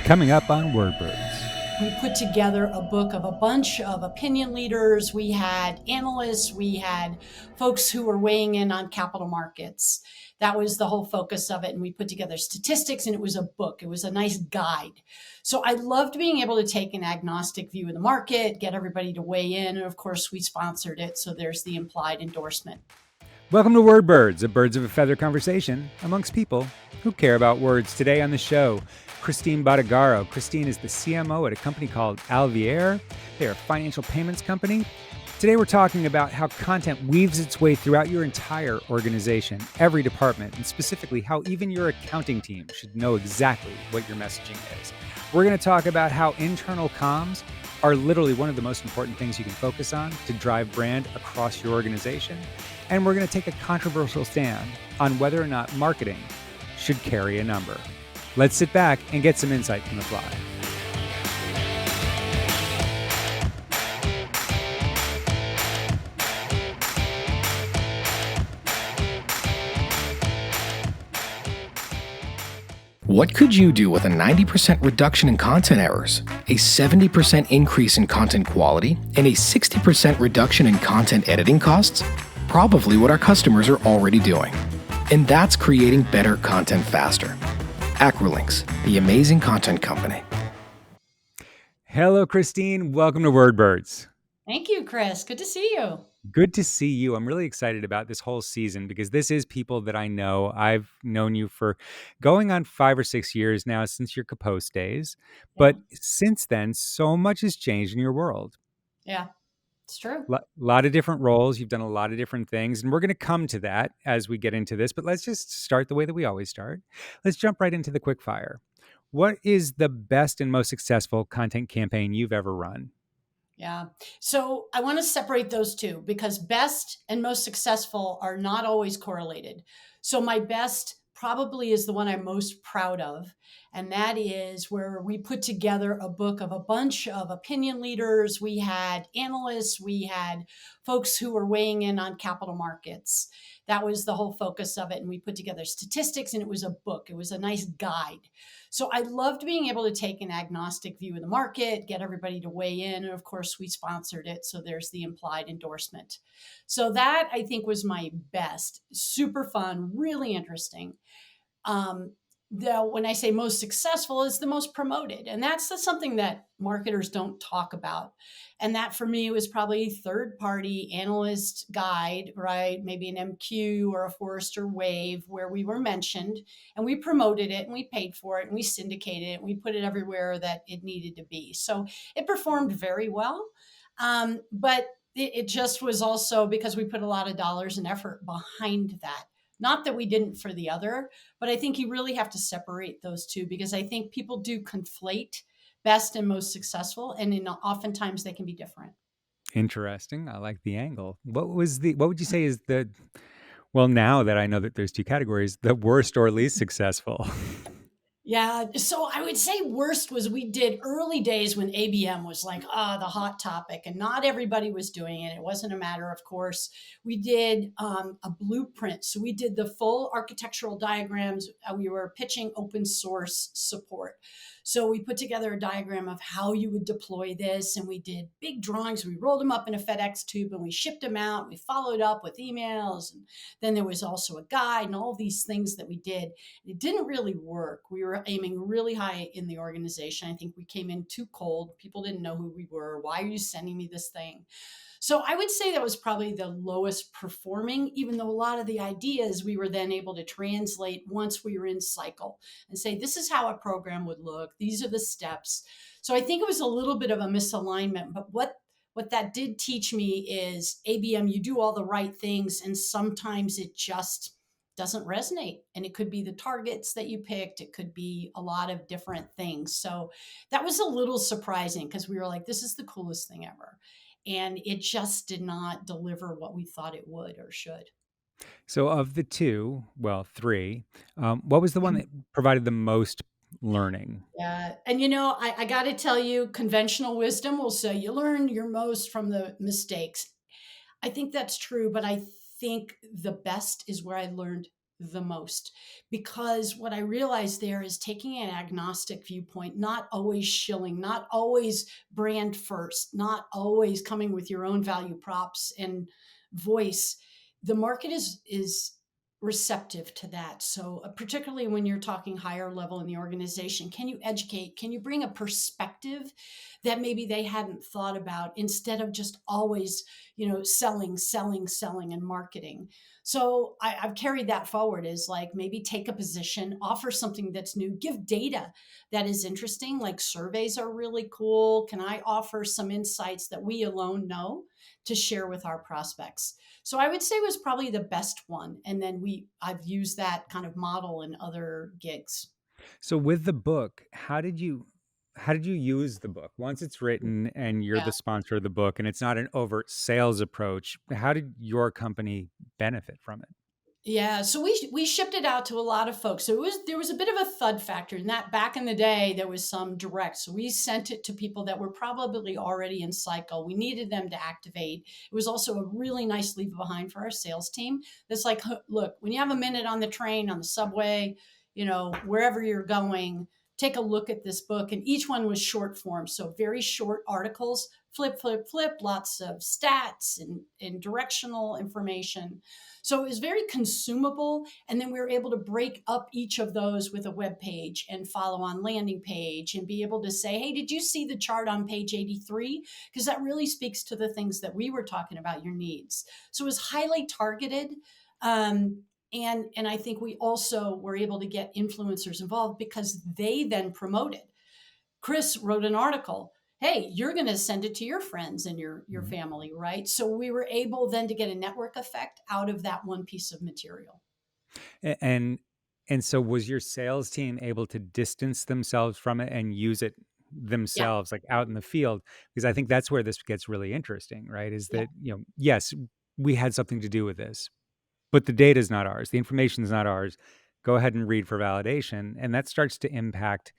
Coming up on WordBirds. We put together a book of a bunch of opinion leaders. We had analysts. We had folks who were weighing in on capital markets. That was the whole focus of it. And we put together statistics, and it was a book. It was a nice guide. So I loved being able to take an agnostic view of the market, get everybody to weigh in. And of course, we sponsored it. So there's the implied endorsement. Welcome to WordBirds, a birds of a feather conversation amongst people who care about words. Today on the show, Christine Bottagaro. Christine is the CMO at a company called Alviere. They're a financial payments company. Today we're talking about how content weaves its way throughout your entire organization, every department, and specifically how even your accounting team should know exactly what your messaging is. We're going to talk about how internal comms are literally one of the most important things you can focus on to drive brand across your organization. And we're going to take a controversial stand on whether or not marketing should carry a number. Let's sit back and get some insight from the fly. What could you do with a 90% reduction in content errors, a 70% increase in content quality, and a 60% reduction in content editing costs? Probably what our customers are already doing. And that's creating better content faster. Acrolinks, the amazing content company. Hello, Christine. Welcome to WordBirds. Thank you, Chris. Good to see you. Good to see you. I'm really excited about this whole season because this is people that I know. I've known you for going on 5 or 6 years now since your Kapos days. But since then, so much has changed in your world. Yeah, it's true. A lot of different roles. You've done a lot of different things. And we're going to come to that as we get into this. But let's just start the way that we always start. Let's jump right into the quick fire. What is the best and most successful content campaign you've ever run? Yeah. So I want to separate those two because best and most successful are not always correlated. So my best probably is the one I'm most proud of. And that is where we put together a book of a bunch of opinion leaders. We had analysts. We had folks who were weighing in on capital markets. That was the whole focus of it. And we put together statistics, and it was a book. It was a nice guide. So I loved being able to take an agnostic view of the market, get everybody to weigh in. And of course, we sponsored it. So there's the implied endorsement. So that I think was my best. Super fun, really interesting. When I say most successful is the most promoted. And that's something that marketers don't talk about. And that for me was probably third party analyst guide, right? Maybe an MQ or a Forrester Wave where we were mentioned and we promoted it and we paid for it and we syndicated it and we put it everywhere that it needed to be. So it performed very well. But it just was also because we put a lot of dollars and effort behind that. Not that we didn't for the other, but I think you really have to separate those two because I think people do conflate best and most successful, and oftentimes they can be different. Interesting. I like the angle. What would you say is well, now that I know that there's two categories, the worst or least successful? Yeah. So I would say worst was we did early days when ABM was like, the hot topic, and not everybody was doing it. It wasn't a matter of course. We did a blueprint. So we did the full architectural diagrams. We were pitching open source support. So we put together a diagram of how you would deploy this. And we did big drawings. We rolled them up in a FedEx tube and we shipped them out. We followed up with emails. And then there was also a guide and all these things that we did. It didn't really work. We were aiming really high in the organization. I think we came in too cold. People didn't know who we were. Why are you sending me this thing? So I would say that was probably the lowest performing, even though a lot of the ideas we were then able to translate once we were in cycle and say, this is how a program would look. These are the steps. So I think it was a little bit of a misalignment, but what that did teach me is ABM, you do all the right things, and sometimes it just doesn't resonate. And it could be the targets that you picked. It could be a lot of different things. So that was a little surprising because we were like, this is the coolest thing ever. And it just did not deliver what we thought it would or should. So of the three, what was the one that provided the most learning? Yeah. And, I got to tell you, conventional wisdom will say you learn your most from the mistakes. I think that's true, but I think the best is where I learned the most, because what I realized there is taking an agnostic viewpoint, not always shilling, not always brand first, not always coming with your own value props and voice. The market is receptive to that. So particularly when you're talking higher level in the organization, can you educate? Can you bring a perspective that maybe they hadn't thought about, instead of just always, selling, selling, selling and marketing? So I've carried that forward, is like, maybe take a position, offer something that's new, give data that is interesting. Like surveys are really cool. Can I offer some insights that we alone know to share with our prospects? So I would say it was probably the best one. And then I've used that kind of model in other gigs. So with the book, how did you use the book? Once it's written and you're Yeah. the sponsor of the book and it's not an overt sales approach, how did your company benefit from it? Yeah, so we shipped it out to a lot of folks. So there was a bit of a thud factor in that. Back in the day, there was some direct. So we sent it to people that were probably already in cycle. We needed them to activate. It was also a really nice leave behind for our sales team. That's like, look, when you have a minute on the train, on the subway, wherever you're going, take a look at this book. And each one was short form, so very short articles, flip, flip, flip, lots of stats and directional information. So it was very consumable. And then we were able to break up each of those with a web page and follow on landing page, and be able to say, hey, did you see the chart on page 83? Because that really speaks to the things that we were talking about, your needs. So it was highly targeted. And I think we also were able to get influencers involved, because they then promoted. Chris wrote an article. Hey, you're going to send it to your friends and your Mhm. family, right? So we were able then to get a network effect out of that one piece of material. And so was your sales team able to distance themselves from it and use it Yeah, themselves, like out in the field? Because I think that's where this gets really interesting, right? Is yeah, that, yes, we had something to do with this, but the data is not ours. The information is not ours. Go ahead and read for validation. And that starts to impact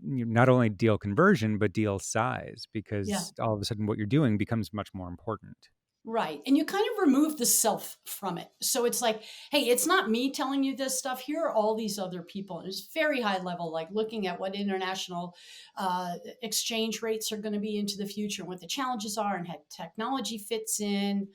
not only deal conversion, but deal size, yeah. because all of a sudden what you're doing becomes much more important. Right. And you kind of remove the self from it. So it's like, hey, it's not me telling you this stuff. Here are all these other people. And it's very high level, like looking at what international exchange rates are going to be into the future, and what the challenges are, and how technology fits in.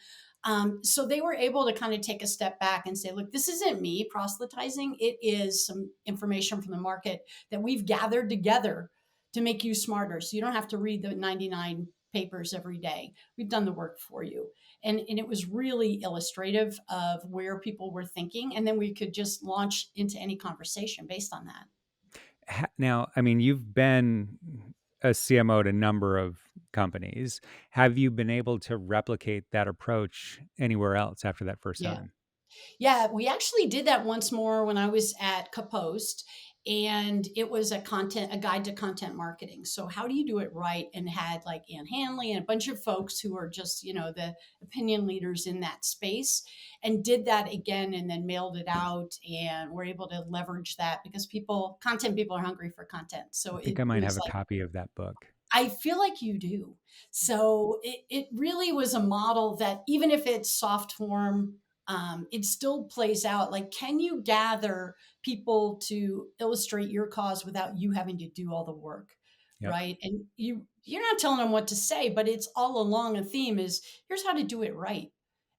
So they were able to kind of take a step back and say, look, this isn't me proselytizing. It is some information from the market that we've gathered together to make you smarter. So you don't have to read the 99 papers every day. We've done the work for you. And it was really illustrative of where people were thinking. And then we could just launch into any conversation based on that. Now, I mean, you've been a CMO at a number of companies. Have you been able to replicate that approach anywhere else after that first Yeah. time? Yeah, we actually did that once more when I was at Kapost, and it was a guide to content marketing. So how do you do it right? And had like Ann Hanley and a bunch of folks who are just, the opinion leaders in that space, and did that again, and then mailed it out, and we're able to leverage that because content people are hungry for content. So I think it I might have was a like, copy of that book. I feel like you do. So it really was a model that, even if it's soft form, it still plays out. Like, can you gather people to illustrate your cause without you having to do all the work, Yep. right? And you're not telling them what to say, but it's all along a theme is, here's how to do it right.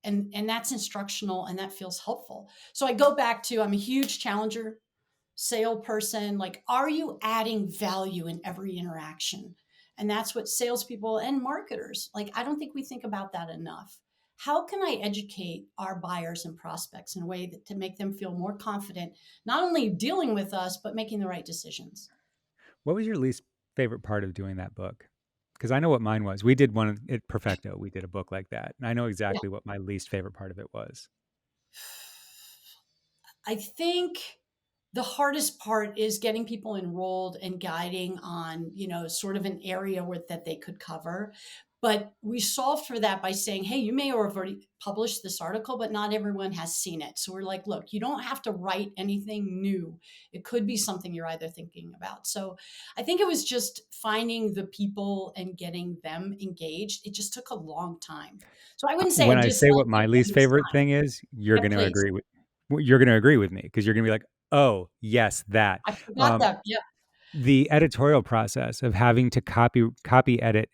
And that's instructional, and that feels helpful. So I go back to, I'm a huge challenger sale person. Like, are you adding value in every interaction? And that's what salespeople and marketers, like, I don't think we think about that enough. How can I educate our buyers and prospects in a way that to make them feel more confident, not only dealing with us, but making the right decisions? What was your least favorite part of doing that book? Because I know what mine was. We did one at Perfecto. We did a book like that. And I know Yeah. exactly what my least favorite part of it was. I think the hardest part is getting people enrolled and guiding on, sort of an area that they could cover. But we solved for that by saying, hey, you may have already published this article, but not everyone has seen it. So we're like, look, you don't have to write anything new. It could be something you're either thinking about. So I think it was just finding the people and getting them engaged. It just took a long time. So I wouldn't say I When I say what disliked it my least at this favorite time. thing is, you're Yeah, going to please. agree with. you're going to agree with me because you're going to be like, oh, yes, that. I forgot that. Yeah. The editorial process of having to copy edit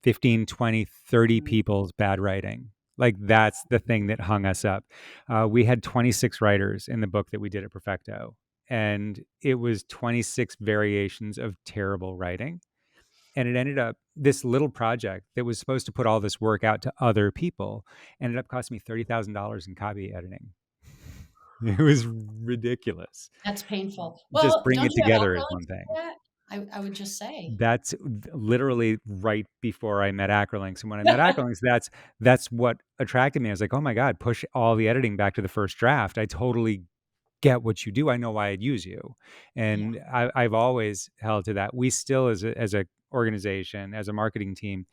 15, 20, 30 Mm. people's bad writing. Like that's the thing that hung us up. We had 26 writers in the book that we did at Perfecto, and it was 26 variations of terrible writing. And it ended up, this little project that was supposed to put all this work out to other people ended up costing me $30,000 in copy editing. It was ridiculous. That's painful. Just Well, bring don't it you have together is one acrylics thing. for that? I would just say. That's literally right before I met Acrolinks. And when I met Acrolinks, that's what attracted me. I was like, oh my God, push all the editing back to the first draft. I totally get what you do. I know why I'd use you. Yeah. And I've always held to that. We still, as a organization, as a marketing team,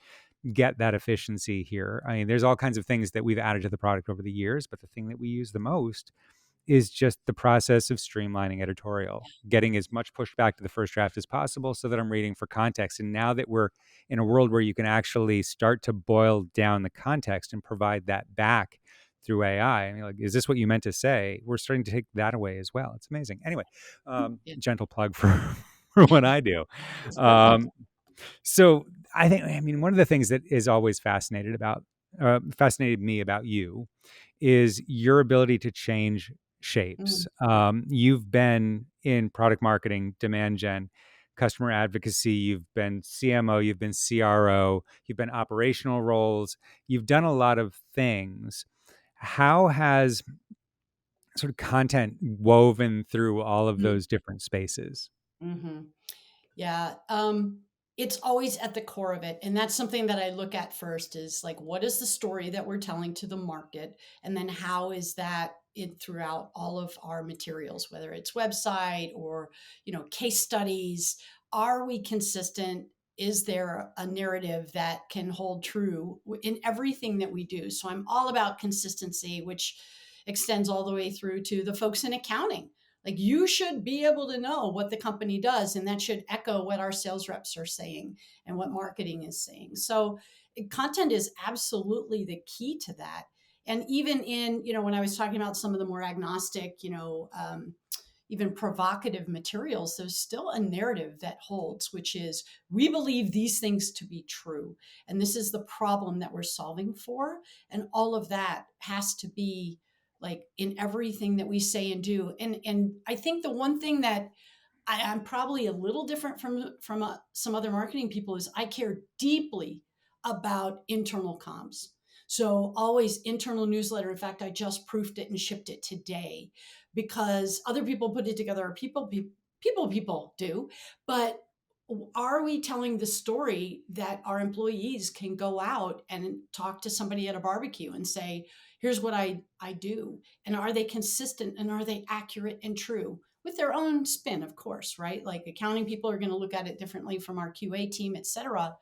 get that efficiency here. I mean, there's all kinds of things that we've added to the product over the years, but the thing that we use the most is just the process of streamlining editorial, getting as much pushed back to the first draft as possible so that I'm reading for context. And now that we're in a world where you can actually start to boil down the context and provide that back through AI, I mean, like, is this what you meant to say? We're starting to take that away as well. It's amazing. Anyway, Yeah. gentle plug for, for what I do. It's perfect. Um, so I mean, one of the things that is always fascinated me about you is your ability to change shapes. Mm. You've been in product marketing, demand gen, customer advocacy, you've been CMO, you've been CRO, you've been operational roles, you've done a lot of things. How has sort of content woven through all of Mm. those different spaces? Mhm. Yeah. It's always at the core of it. And that's something that I look at first is like, what is the story that we're telling to the market? And then how is that in throughout all of our materials, whether it's website or, case studies? Are we consistent? Is there a narrative that can hold true in everything that we do? So I'm all about consistency, which extends all the way through to the folks in accounting. Like you should be able to know what the company does, and that should echo what our sales reps are saying and what marketing is saying. So content is absolutely the key to that. And even in, when I was talking about some of the more agnostic, even provocative materials, there's still a narrative that holds, which is we believe these things to be true. And this is the problem that we're solving for. And all of that has to be like in everything that we say and do. And I think the one thing that I'm probably a little different from some other marketing people is I care deeply about internal comms. So always internal newsletter. In fact, I just proofed it and shipped it today because other people put it together, or people do. But are we telling the story that our employees can go out and talk to somebody at a barbecue and say, here's what I do? And are they consistent and are they accurate and true? With their own spin, of course, right? Like accounting people are going to look at it differently from our QA team, et cetera.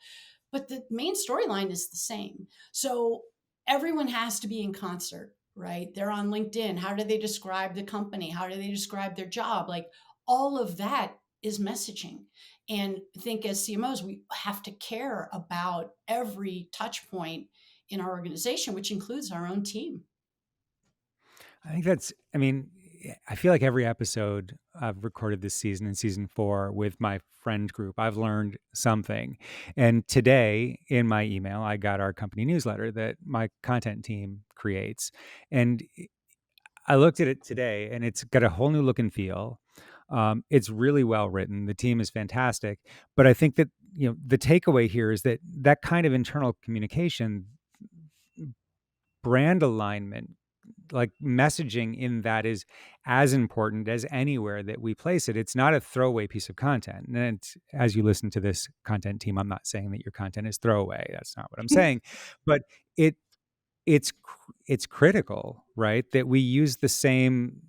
But the main storyline is the same. So everyone has to be in concert, right? They're on LinkedIn. How do they describe the company? How do they describe their job? Like all of that is messaging. And I think as CMOs, we have to care about every touch point in our organization, which includes our own team. I mean, I feel like every episode I've recorded this season, in season 4, with my friend group, I've learned something. And today in my email, I got our company newsletter that my content team creates. And I looked at it today and it's got a whole new look and feel. It's really well written. The team is fantastic. But I think that, the takeaway here is that kind of internal communication, brand alignment, like messaging in that is as important as anywhere that we place it. It's not a throwaway piece of content. And as you listen to this content team, I'm not saying that your content is throwaway. That's not what I'm saying. But it it's critical, right? That we use the same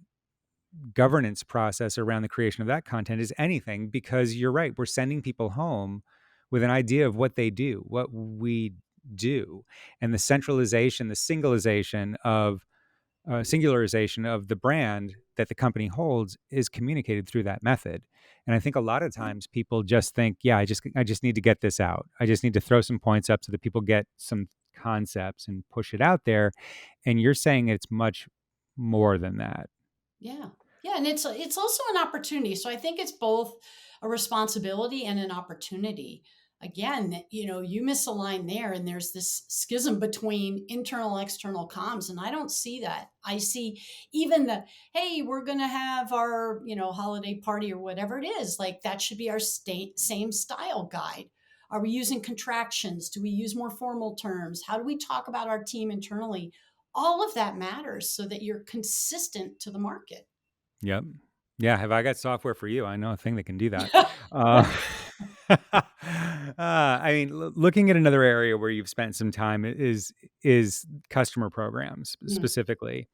governance process around the creation of that content as anything, because you're right. We're sending people home with an idea of what they do, what we do, and the centralization, the singularization of the brand that the company holds is communicated through that method. And I think a lot of times people just think, yeah, I just need to get this out. I just need to throw some points up so that people get some concepts and push it out there. And you're saying it's much more than that. Yeah. Yeah. And it's also an opportunity. So I think it's both a responsibility and an opportunity. Again, you misalign there and there's this schism between internal, external comms. And I don't see that. I see even hey, we're going to have our, holiday party or whatever it is. Like that should be our same style guide. Are we using contractions? Do we use more formal terms? How do we talk about our team internally? All of that matters so that you're consistent to the market. Yep. Yeah. Have I got software for you? I know a thing that can do that. Uh, I mean, looking at another area where you've spent some time is customer programs Mm. specifically,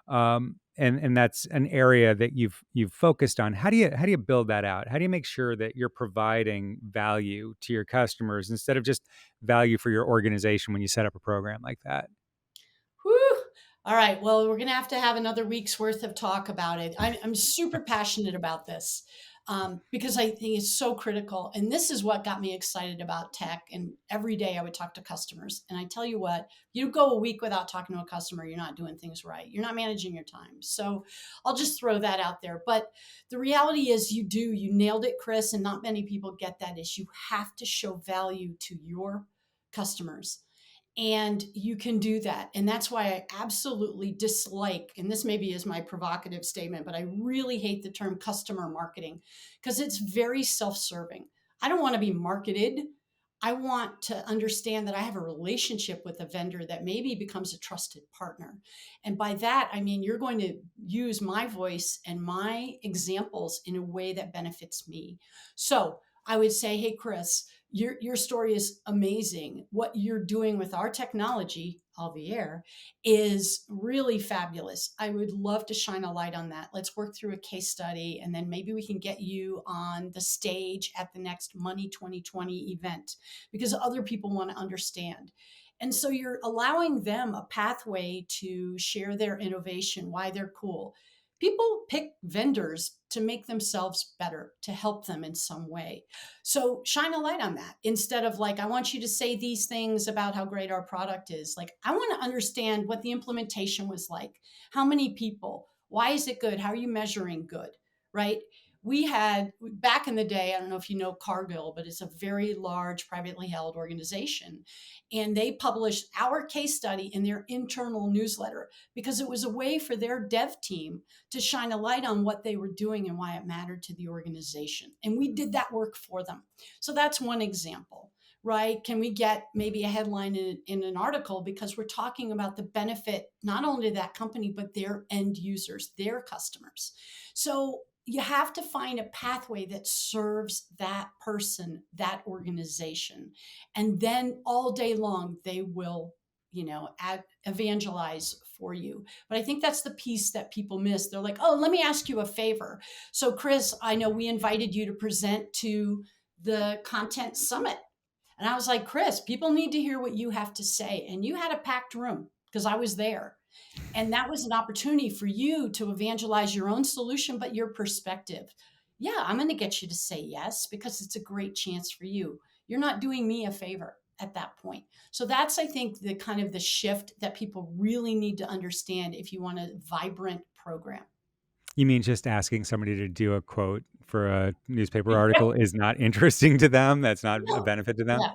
and that's an area that you've focused on. How do you build that out? How do you make sure that you're providing value to your customers instead of just value for your organization when you set up a program like that? Whew. All right. Well, we're going to have another week's worth of talk about it. I'm super passionate about this because I think it's so critical. And this is what got me excited about tech. And every day I would talk to customers. And I tell you what, you go a week without talking to a customer, you're not doing things right. You're not managing your time. So I'll just throw that out there. But the reality is you nailed it, Chris. And not many people get that is you have to show value to your customers. And you can do that. And that's why I absolutely dislike, and this maybe is my provocative statement, but I really hate the term customer marketing because it's very self serving. I don't want to be marketed. I want to understand that I have a relationship with a vendor that maybe becomes a trusted partner. And by that, I mean, you're going to use my voice and my examples in a way that benefits me. So I would say, hey, Chris, your story is amazing. What you're doing with our technology, Alviere, is really fabulous. I would love to shine a light on that. Let's work through a case study, and then maybe we can get you on the stage at the next Money 2020 event because other people want to understand. And so you're allowing them a pathway to share their innovation, why they're cool. People pick vendors to make themselves better, to help them in some way. So shine a light on that instead of like, I want you to say these things about how great our product is. Like, I want to understand what the implementation was like. How many people? Why is it good? How are you measuring good? Right? We had back in the day, I don't know if you know Cargill, but it's a very large privately held organization. And they published our case study in their internal newsletter because it was a way for their dev team to shine a light on what they were doing and why it mattered to the organization. And we did that work for them. So that's one example, right? Can we get maybe a headline in an article because we're talking about the benefit not only to that company, but their end users, their customers. So you have to find a pathway that serves that person, that organization. And then all day long, they will, evangelize for you. But I think that's the piece that people miss. They're like, oh, let me ask you a favor. So, Chris, I know we invited you to present to the Content Summit. And I was like, Chris, people need to hear what you have to say. And you had a packed room because I was there. And that was an opportunity for you to evangelize your own solution, but your perspective. Yeah, I'm going to get you to say yes because it's a great chance for you. You're not doing me a favor at that point. So that's, I think, the kind of the shift that people really need to understand if you want a vibrant program. You mean just asking somebody to do a quote for a newspaper article is not interesting to them? That's not a No. benefit to them? Yeah.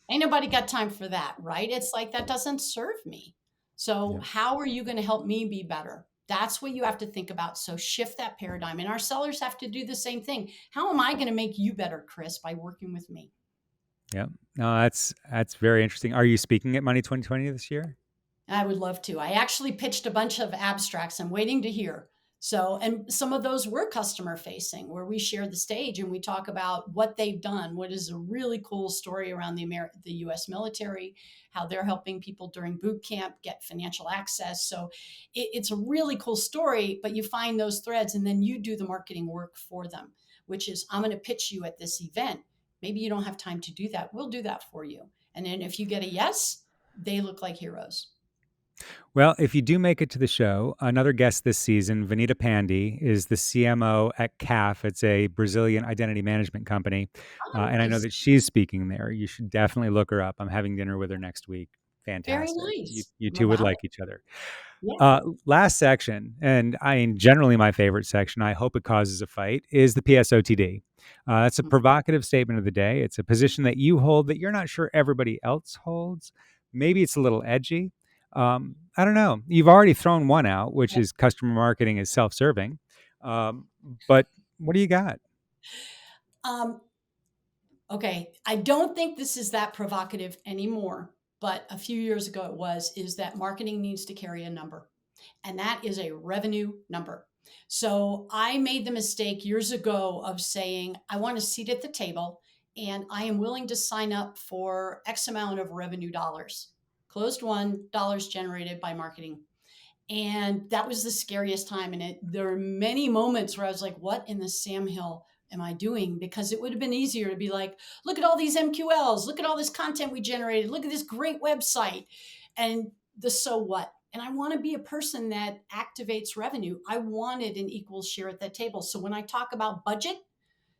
Ain't nobody got time for that, right? It's like that doesn't serve me. So, Yeah. how are you going to help me be better? That's what you have to think about. So, shift that paradigm. And our sellers have to do the same thing. How am I going to make you better, Chris, by working with me? Yeah. No, that's very interesting. Are you speaking at Money 2020 this year? I would love to. I actually pitched a bunch of abstracts. I'm waiting to hear. So, and some of those were customer facing, where we share the stage and we talk about what they've done. What is a really cool story around the U.S. military, how they're helping people during boot camp get financial access. So, it's a really cool story. But you find those threads, and then you do the marketing work for them, which is I'm going to pitch you at this event. Maybe you don't have time to do that. We'll do that for you. And then if you get a yes, they look like heroes. Well, if you do make it to the show, another guest this season, Vanita Pandy, is the CMO at CAF. It's a Brazilian identity management company. Oh, And I know nice. that she's speaking there. You should definitely look her up. I'm having dinner with her next week. Very Fantastic. You, nice. you I'm two would about like it. each other. Yeah. Last section, and generally my favorite section, I hope it causes a fight, is the PSOTD. That's a provocative statement of the day. It's a position that you hold that you're not sure everybody else holds. Maybe it's a little edgy. I don't know. You've already thrown one out, which is customer marketing is self-serving. Um, but what do you got? Um, okay. I don't think this is that provocative anymore, but a few years ago it was, is that marketing needs to carry a number, and that is a revenue number. So I made the mistake years ago of saying, I want a seat at the table and I am willing to sign up for X amount of revenue dollars, closed one, dollars generated by marketing. And that was the scariest time. And there were many moments where I was like, what in the Sam Hill am I doing? Because it would have been easier to be like, look at all these MQLs, look at all this content we generated, look at this great website. And the so what? And I want to be a person that activates revenue. I wanted an equal share at that table. So when I talk about budget,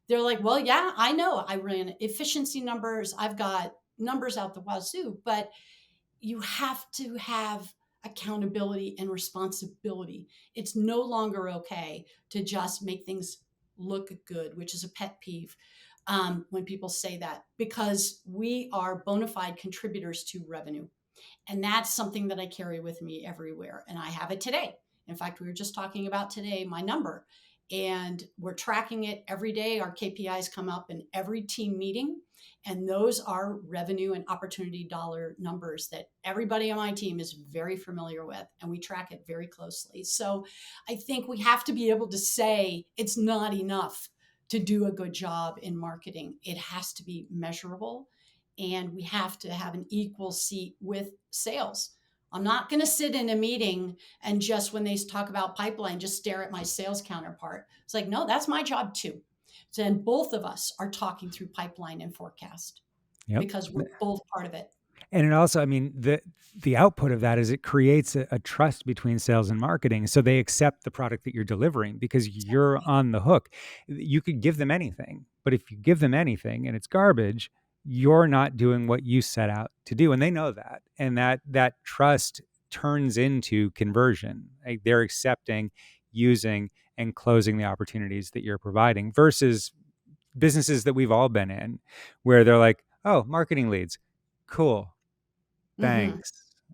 they're like, well, yeah, I know I ran efficiency numbers. I've got numbers out the wazoo, but you have to have accountability and responsibility. It's no longer okay to just make things look good, which is a pet peeve when people say that, because we are bona fide contributors to revenue. And that's something that I carry with me everywhere. And I have it today. In fact, we were just talking about today my number, and we're tracking it every day. Our KPIs come up in every team meeting. And those are revenue and opportunity dollar numbers that everybody on my team is very familiar with. And we track it very closely. So I think we have to be able to say it's not enough to do a good job in marketing. It has to be measurable, and we have to have an equal seat with sales. I'm not going to sit in a meeting and just when they talk about pipeline, just stare at my sales counterpart. It's like, no, that's my job too. So then both of us are talking through pipeline and forecast Yep. because we're both part of it. And it also, I mean, the output of that is it creates a trust between sales and marketing. So they accept the product that you're delivering because you're on the hook. You could give them anything, but if you give them anything and it's garbage, you're not doing what you set out to do. And they know that. And that trust turns into conversion. Like they're accepting, using, and closing the opportunities that you're providing versus businesses that we've all been in where they're like, oh, marketing leads. Cool. Mm-hmm. Thanks.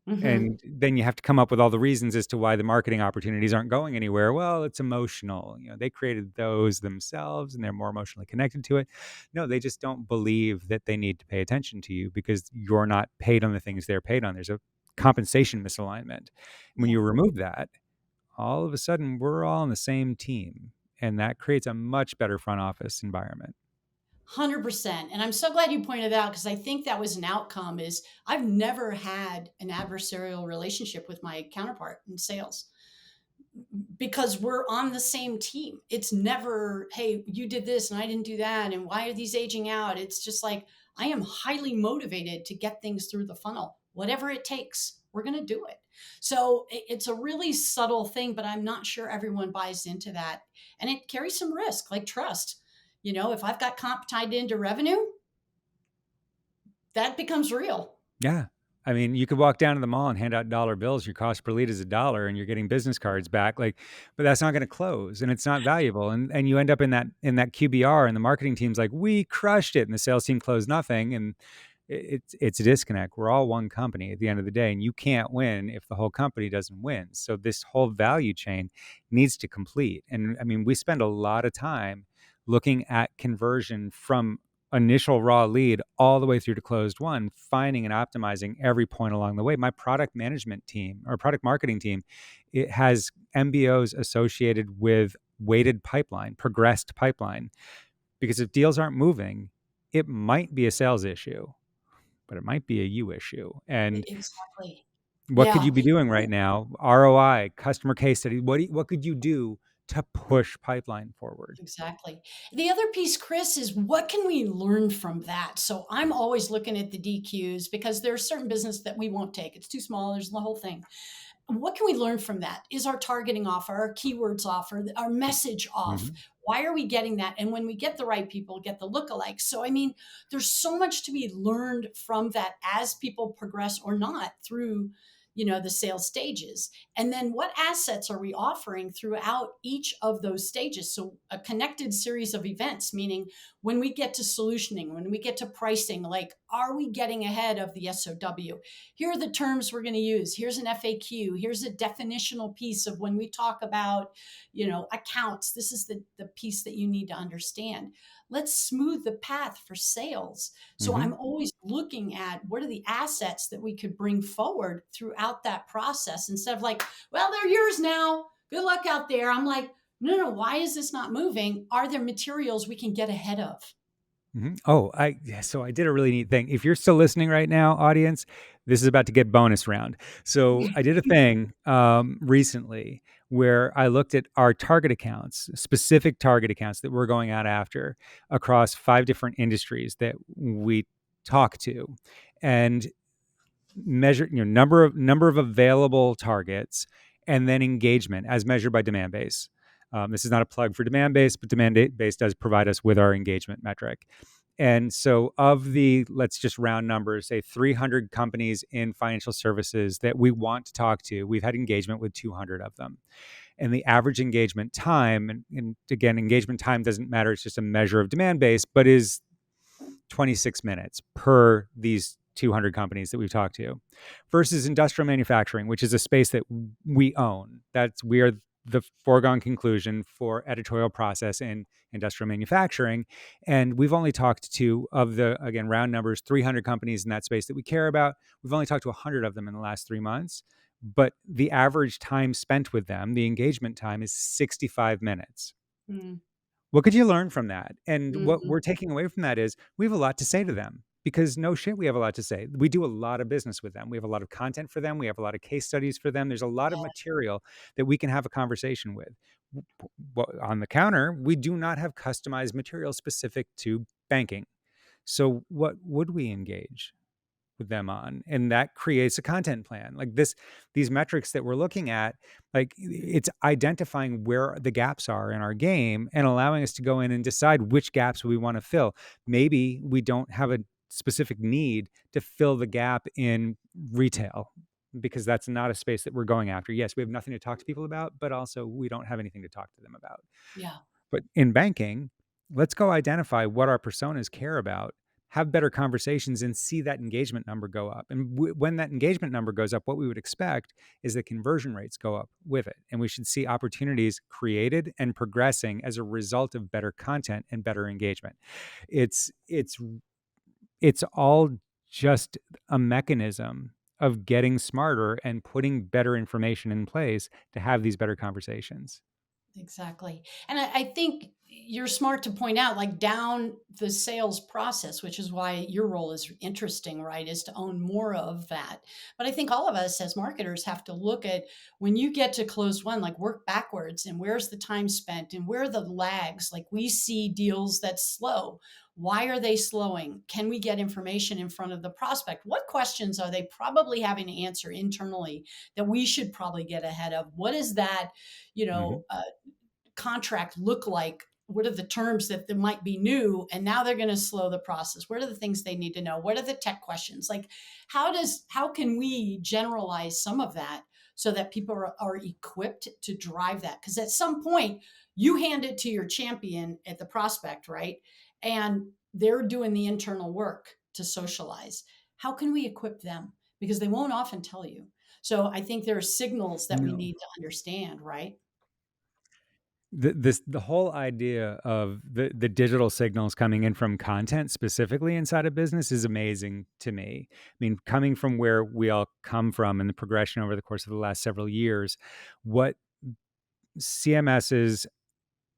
Mm-hmm. And then you have to come up with all the reasons as to why the marketing opportunities aren't going anywhere. Well, it's emotional. They created those themselves and they're more emotionally connected to it. No, they just don't believe that they need to pay attention to you because you're not paid on the things they're paid on. There's a compensation misalignment. When you Yeah. remove that, all of a sudden we're all on the same team. And that creates a much better front office environment. 100%. And I'm so glad you pointed out, because I think that was an outcome. Is I've never had an adversarial relationship with my counterpart in sales because we're on the same team. It's never, hey, you did this and I didn't do that. And why are these aging out? It's just like, I am highly motivated to get things through the funnel, whatever it takes, we're going to do it. So it's a really subtle thing, but I'm not sure everyone buys into that. And it carries some risk, like trust. If I've got comp tied into revenue, that becomes real. Yeah. I mean, you could walk down to the mall and hand out dollar bills. Your cost per lead is $1 and you're getting business cards back. But that's not going to close and it's not valuable. And you end up in that QBR and the marketing team's like, we crushed it. And the sales team closed nothing. And it's a disconnect. We're all one company at the end of the day, and you can't win if the whole company doesn't win. So this whole value chain needs to complete. And I mean, we spend a lot of time looking at conversion from initial raw lead all the way through to closed one, finding and optimizing every point along the way. My product management team or product marketing team, it has MBOs associated with weighted pipeline, progressed pipeline, because if deals aren't moving, it might be a sales issue, but it might be a you issue. And Exactly. what could Yeah. you be doing right now? ROI, customer case study. What could you do to push pipeline forward? Exactly. The other piece, Chris, is what can we learn from that? So I'm always looking at the DQs because there are certain business that we won't take. It's too small. There's the whole thing. what can we learn from that? Is our targeting off, our keywords off, or our message off? Mhm. Why are we getting that? And when we get the right people, get the lookalikes. So, I mean, there's so much to be learned from that as people progress or not through, the sales stages. And then what assets are we offering throughout each of those stages? So a connected series of events, meaning when we get to solutioning, when we get to pricing, like, are we getting ahead of the SOW? Here are the terms we're going to use. Here's an FAQ. Here's a definitional piece of when we talk about, accounts. This is the piece that you need to understand. Let's smooth the path for sales. So I'm Mhm. always looking at what are the assets that we could bring forward throughout that process instead of like, well, they're yours now. Good luck out there. I'm like, no, why is this not moving? Are there materials we can get ahead of? Mhm. Oh, so I did a really neat thing. If you're still listening right now, audience, this is about to get bonus round. So I did a thing recently where I looked at our target accounts, specific target accounts that we're going out after across 5 different industries that we talk to, and measure, number of available targets, and then engagement as measured by demand base. This is not a plug for demand base, but demand base does provide us with our engagement metric. And so, of the, let's just round numbers, say 300 companies in financial services that we want to talk to, we've had engagement with 200 of them. And the average engagement time, and again, engagement time doesn't matter, it's just a measure of demand base, but is 26 minutes per these 200 companies that we've talked to, versus industrial manufacturing, which is a space that we own. We are the foregone conclusion for editorial process in industrial manufacturing. And we've only talked to, of the, again, round numbers, 300 companies in that space that we care about. We've only talked to 100 of them in the last 3 months. But the average time spent with them, the engagement time, is 65 minutes. Mm-hmm. What could you learn from that? And what Mm-hmm. we're taking away from that is we have a lot to say to them, because no shit, we have a lot to say. We do a lot of business with them. We have a lot of content for them. We have a lot of case studies for them. There's a lot of material that we can have a conversation with. On the counter, we do not have customized material specific to banking. So what would we engage with them on? And that creates a content plan. Like these metrics that we're looking at, like, it's identifying where the gaps are in our game and allowing us to go in and decide which gaps we want to fill. Maybe we don't have a specific need to fill the gap in retail, because that's not a space that we're going after. Yes, we have nothing to talk to people about, but also we don't have anything to talk to them about. Yeah. But in banking, let's go identify what our personas care about, have better conversations, and see that engagement number go up. And when that engagement number goes up, what we would expect is that conversion rates go up with it. And we should see opportunities created and progressing as a result of better content and better engagement. It's all just a mechanism of getting smarter and putting better information in place to have these better conversations. Exactly. And I think you're smart to point out, like, down the sales process, which is why your role is interesting, right? Is to own more of that. But I think all of us as marketers have to look at when you get to close one, like, work backwards and where's the time spent and where are the lags? Like, we see deals that slow. Why are they slowing? Can we get information in front of the prospect? What questions are they probably having to answer internally that we should probably get ahead of? What is that, you Mhm. know, uh, contract look like? What are the terms that might be new and now they're going to slow the process? What are the things they need to know? What are the tech questions? Like, how can we generalize some of that so that people are equipped to drive that? Because at some point you hand it to your champion at the prospect, right? And they're doing the internal work to socialize. How can we equip them? Because they won't often tell you. So I think there are signals that we No. need to understand, right? The whole idea of the digital signals coming in from content specifically inside a business is amazing to me. I mean, coming from where we all come from and the progression over the course of the last several years, what CMSs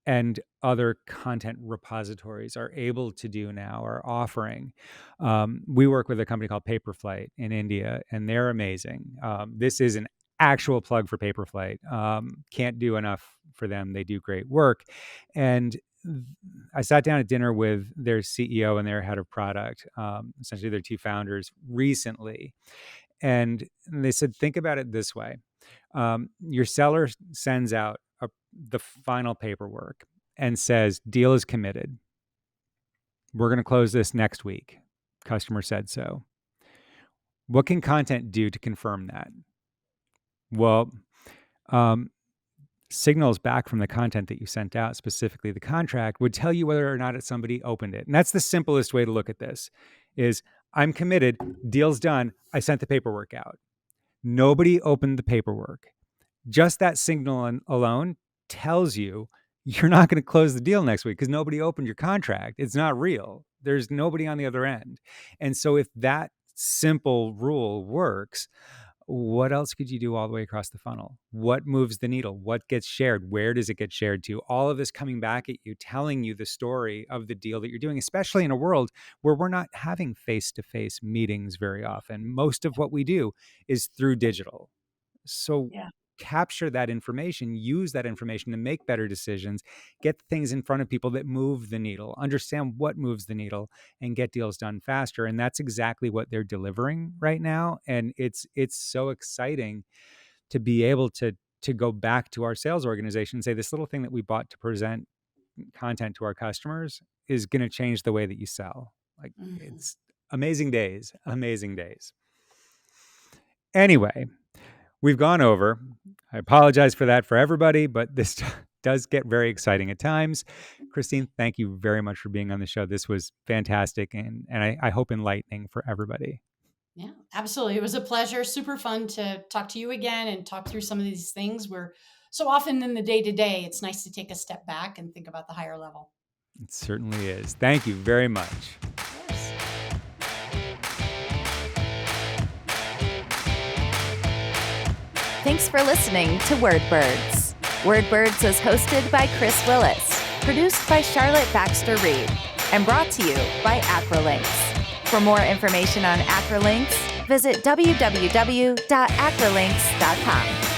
and other content repositories are able to do now, are offering. We work with a company called Paperflight in India, and they're amazing. This is an actual plug for Paperflight. Can't do enough for them. They do great work. And I sat down at dinner with their CEO and their head of product, essentially their two founders, recently. And they said, think about it this way. Your seller sends out the final paperwork and says, deal is committed. We're going to close this next week. Customer said so. What can content do to confirm that? Well, signals back from the content that you sent out, specifically the contract, would tell you whether or not somebody opened it. And that's the simplest way to look at this is I'm committed, deal's done, I sent the paperwork out. Nobody opened the paperwork. Just that signal alone tells you you're not going to close the deal next week because nobody opened your contract. It's not real. There's nobody on the other end. And so if that simple rule works, what else could you do all the way across the funnel? What moves the needle? What gets shared? Where does it get shared to? All of this coming back at you, telling you the story of the deal that you're doing, especially in a world where we're not having face-to-face meetings very often. Most of what we do is through digital. So capture that information, use that information to make better decisions, get things in front of people that move the needle, understand what moves the needle, and get deals done faster. And that's exactly what they're delivering right now. And it's so exciting to be able to go back to our sales organization and say, this little thing that we bought to present content to our customers is going to change the way that you sell. Like it's amazing days, amazing days. Anyway, we've gone over. I apologize for that for everybody, but this does get very exciting at times. Christine, thank you very much for being on the show. This was fantastic and I hope enlightening for everybody. Yeah, absolutely. It was a pleasure. Super fun to talk to you again and talk through some of these things. We're so often in the day-to-day. It's nice to take a step back and think about the higher level. It certainly is. Thank you very much. Thanks for listening to WordBirds. WordBirds is hosted by Chris Willis, produced by Charlotte Baxter Reed, and brought to you by Acrolinks. For more information on Acrolinks, visit www.acrolinks.com.